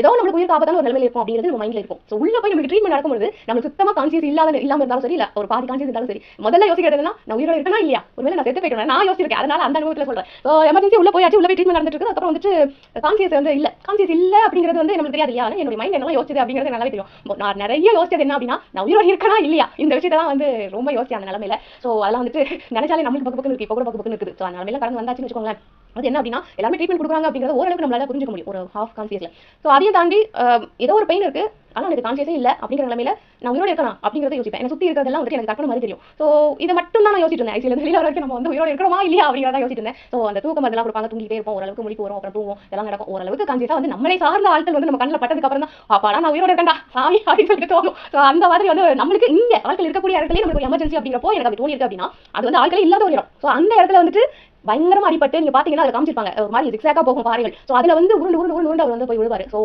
ஏதோ நம்மளுக்கு உயிர் ஆபத்தான ஒரு நிலைமையில இருக்கும் அப்படிங்கிறது நம்ம மைண்ட்ல இருக்கும். ஸோ உள்ள போய் நமக்கு ட்ரீட்மெண்ட் நடக்கும்போது நம்மளுக்கு சுத்தமா கான்சியஸ் இல்லாம இருந்தாலும் சரி, இல்ல ஒரு பாதி கான்சியஸ் இருந்தாலும் சரி, முதல்ல யோசிக்கிறது என்ன, நான் உயிரோட இருக்கனா இல்லையா, ஒருவேளை நான் செத்து போயிட்டேன், நான் யோசிச்சிருக்கேன். அதனால அந்த அனுபவத்துல சொல்றேன். ஸோ எமர்ஜென்சி உள்ள போய் ட்ரீட்மெண்ட் நடந்துட்டு இருக்கு. அப்புறம் வந்துட்டு கான்சியஸ் இல்ல அப்படிங்கிறது நம்மளுக்கு தெரியாது இல்லையா. என்னோட மைண்ட் என்ன யோசிச்சது அப்படிங்கிறது நல்லாவே தெரியும். நான் நிறைய யோசிச்சது என்ன அப்படின்னா, நான் உயிரோட இருக்கனா இல்லையா, இந்த விஷயத்தான் ரொம்ப யோசிச்சேன் அந்த நிலைமையில. ஸோ அதெல்லாம் நினைச்சாலே நம்மளுக்கு பக்கம் இருக்கு, இப்போ கூட பக்கம் இருக்கு. ஸோ அந்த நிலைமையில கடந்து வந்தாச்சுன்னு வச்சுக்கோங்களேன். அது என்ன அப்படின்னா, எல்லாமே ட்ரீட்மெண்ட் கொடுக்குறாங்க அப்படிங்கிறது ஓரளவுக்கு நம்மளால புரிஞ்சுக்க முடியும், ஒரு ஹாஃப் கான்சியஸ்ல. ஸோ அதையும் தாண்டி ஏதோ ஒரு பெயின் இருக்கு, ஆனால் எனக்கு கான்சியஸே இல்லை அப்படிங்கிற நிலைமையில நான் உயிரோட இருக்கலாம் அப்படிங்கிறத யோசிப்பேன். எனக்கு சுற்றி இருக்கிறதெல்லாம் எனக்கு கற்பனை மாதிரி தெரியும். ஸோ இதை மட்டும் தான் நான் யோசிச்சுட்டு இருந்தேன். ஐசியில் வெளியில வரைக்கும் நம்ம உயிரோட இருக்கிறோமா இல்லையா அப்படிங்கிறத யோசிச்சுட்டு இருந்தேன். ஸோ அந்த தூக்கம் அதெல்லாம் கொடுப்பாங்க, தூங்கிட்டே இருப்போம், ஓரளவுக்கு முழிப்பு வரும், அப்புறம் தூங்கும், இதெல்லாம் நடக்கும். ஓரளவுக்கு கான்சியஸா நம்மளே சார்ந்த ஆட்கள் நம்ம கண்ணில் பட்டதுக்கு அப்புறம் தான் அப்பாடா நான் உயிரோட இருக்கேன்டா சாமி அப்படின்னு சொல்லிட்டு தோணும். ஸோ அந்த மாதிரி நம்மளுக்கு இங்க ஆட்கள் இருக்கக்கூடிய இடத்துல நம்மளுக்கு எமர்ஜென்சி அப்படிங்கிறப்போ எனக்கு அப்படி தோணிருக்கு அப்படின்னா, அது ஆட்களே இல்லாத ஒரு இடம். ஸோ அந்த இடத்துல பயங்கரமா அடிபட்டு நீங்க பாத்தீங்கன்னா அதை காமிச்சிருப்பாங்க, ஒரு மாதிரி ஜிக்ஸாக்கா போகும் பாறைகள். ஸோ அதுல உருண்டு அவர் போய் விழுவாரு. ஸோ